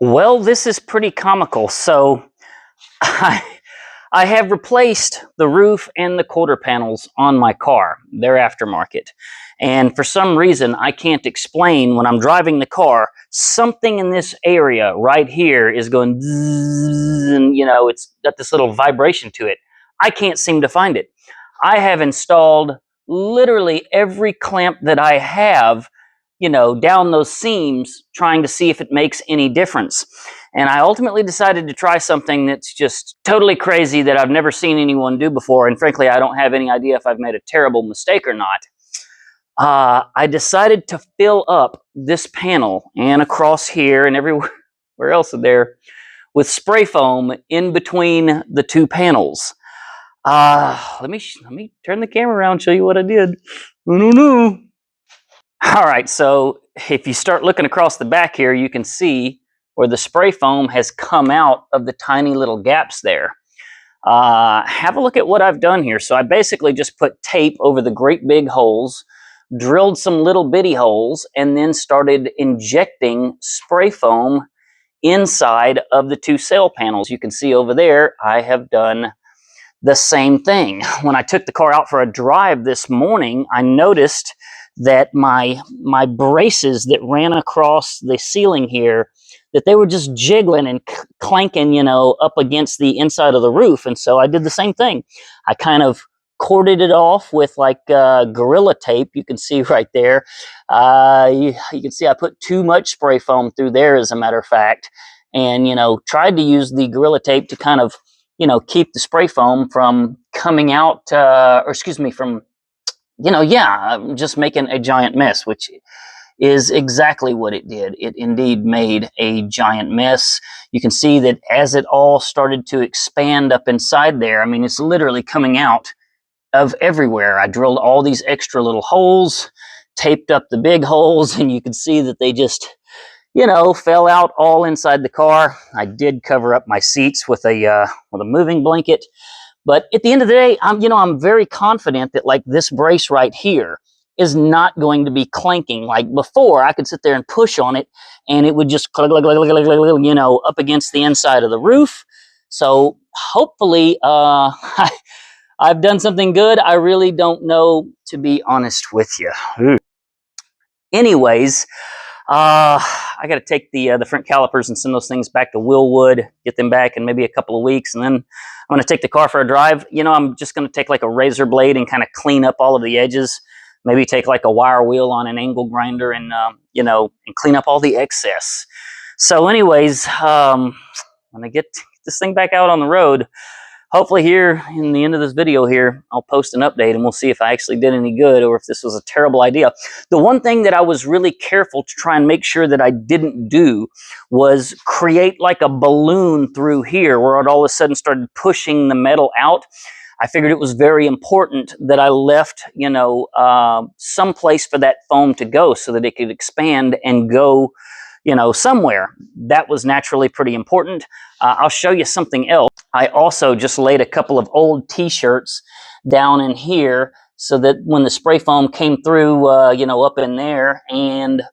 Well, this is pretty comical. So I, I have replaced the roof and the quarter panels on my car. They're aftermarket. And for some reason, I can't explain when I'm driving the car, something in this area right here is going zzz, and it's got this little vibration to it. I can't seem to find it. I have installed literally every clamp that I have, down those seams, trying to see if it makes any difference. And I ultimately decided to try something that's just totally crazy that I've never seen anyone do before. And frankly, I don't have any idea if I've made a terrible mistake or not. I decided to fill up this panel and across here and everywhere else in there with spray foam in between the two panels. Let me turn the camera around and show you what I did. I don't know. All right, so if you start looking across the back here, you can see where the spray foam has come out of the tiny little gaps there. Have a look at what I've done here. So I basically just put tape over the great big holes, drilled some little bitty holes, and then started injecting spray foam inside of the two sail panels. You can see over there, I have done the same thing. When I took the car out for a drive this morning, I noticed that my braces that ran across the ceiling here, that they were just jiggling and clanking, up against the inside of the roof. And so I did the same thing. I kind of corded it off with like Gorilla tape. You can see right there. You can see I put too much spray foam through there, as a matter of fact, and tried to use the Gorilla tape to kind of keep the spray foam from coming out, from just making a giant mess, which is exactly what it did. It indeed made a giant mess. You can see that as it all started to expand up inside there, I mean, it's literally coming out of everywhere. I drilled all these extra little holes, taped up the big holes, and you can see that they just, fell out all inside the car. I did cover up my seats with a moving blanket. But at the end of the day, I'm very confident that like this brace right here is not going to be clanking. Like before, I could sit there and push on it and it would just up against the inside of the roof. So hopefully I've done something good. I really don't know, to be honest with you. Anyways, I got to take the front calipers and send those things back to Willwood, get them back in maybe a couple of weeks, and then I'm going to take the car for a drive. I'm just going to take like a razor blade and kind of clean up all of the edges. Maybe take like a wire wheel on an angle grinder and and clean up all the excess. So, anyways, when I get this thing back out on the road, hopefully here in the end of this video here, I'll post an update and we'll see if I actually did any good or if this was a terrible idea. The one thing that I was really careful to try and make sure that I didn't do was create like a balloon through here where it all of a sudden started pushing the metal out. I figured it was very important that I left, some place for that foam to go so that it could expand and go, somewhere. That was naturally pretty important. I'll show you something else. I also just laid a couple of old t-shirts down in here so that when the spray foam came through, up in there and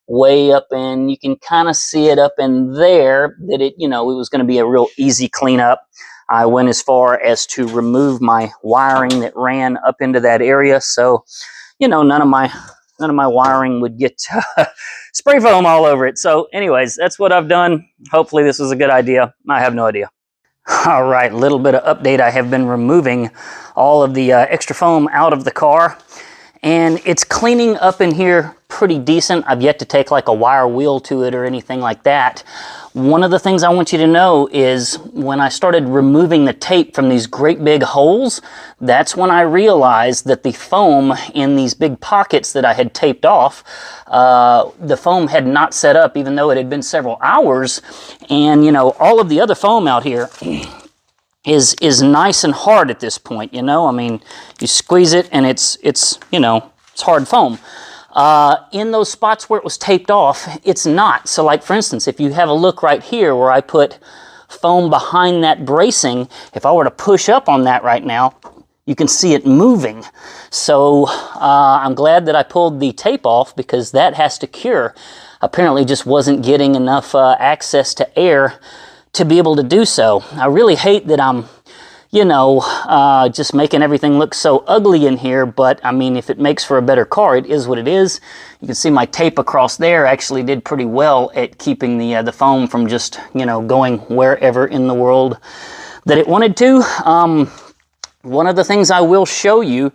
way up in, you can kind of see it up in there, that it was going to be a real easy cleanup. I went as far as to remove my wiring that ran up into that area. So, none of my wiring would get spray foam all over it. So anyways, that's what I've done. Hopefully this was a good idea. I have no idea. All right, little bit of update. I have been removing all of the extra foam out of the car, and it's cleaning up in here pretty decent. I've yet to take like a wire wheel to it or anything like that. One of the things I want you to know is when I started removing the tape from these great big holes, that's when I realized that the foam in these big pockets that I had taped off, the foam had not set up even though it had been several hours. And, all of the other foam out here is nice and hard at this point, I mean, you squeeze it and it's hard foam. In those spots where it was taped off, it's not. So like for instance, if you have a look right here where I put foam behind that bracing, if I were to push up on that right now, you can see it moving. So I'm glad that I pulled the tape off because that has to cure. apparently just wasn't getting enough access to air to be able to do so. I really hate that I'm, you know, just making everything look so ugly in here, but I mean, if it makes for a better car, it is what it is. You can see my tape across there actually did pretty well at keeping the foam from just, you know, going wherever in the world that it wanted to. One of the things I will show you,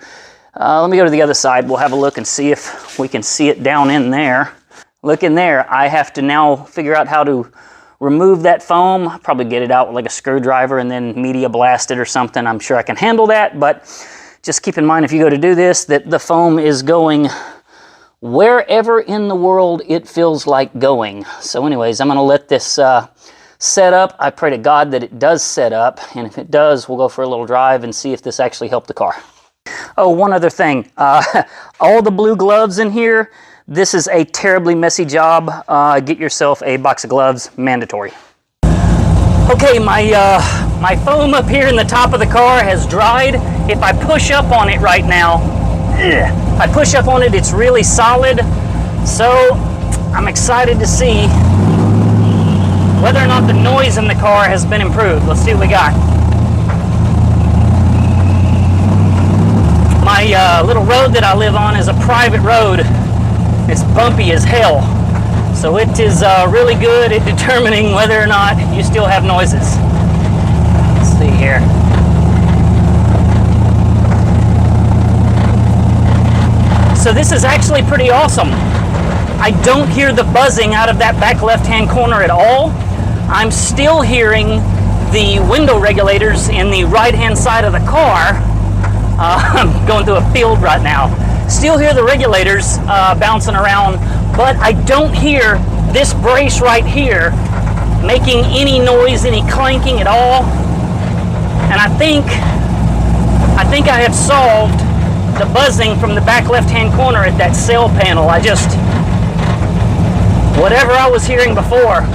let me go to the other side. We'll have a look and see if we can see it down in there. Look in there. I have to now figure out how to remove that foam, probably get it out with like a screwdriver and then media blast it or something. I'm sure I can handle that, but just keep in mind if you go to do this that the foam is going wherever in the world it feels like going. So anyways, I'm going to let this set up. I pray to God that it does set up, and if it does, we'll go for a little drive and see if this actually helped the car. Oh, one other thing. All the blue gloves in here, this is a terribly messy job. Get yourself a box of gloves, mandatory. Okay, my foam up here in the top of the car has dried. If I push up on it right now, if I push up on it, it's really solid. So I'm excited to see whether or not the noise in the car has been improved. Let's see what we got. My little road that I live on is a private road. It's bumpy as hell, so it is really good at determining whether or not you still have noises. Let's see here. So this is actually pretty awesome. I don't hear the buzzing out of that back left-hand corner at all. I'm still hearing the window regulators in the right-hand side of the car. I'm going through a field right now. Still hear the regulators bouncing around, but I don't hear this brace right here making any noise, any clanking at all. And I think I have solved the buzzing from the back left-hand corner at that sail panel. Whatever I was hearing before,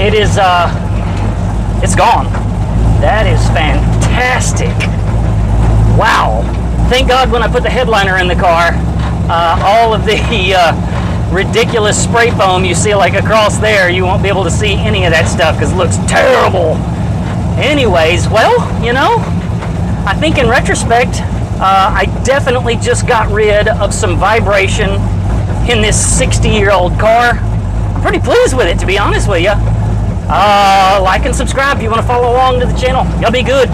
it's gone. That is fantastic. Wow. Thank God when I put the headliner in the car, all of the ridiculous spray foam you see like across there, you won't be able to see any of that stuff because it looks terrible. Anyways, well, you know, I think in retrospect, I definitely just got rid of some vibration in this 60-year-old car. I'm pretty pleased with it, to be honest with you. Like and subscribe if you want to follow along to the channel. Y'all be good.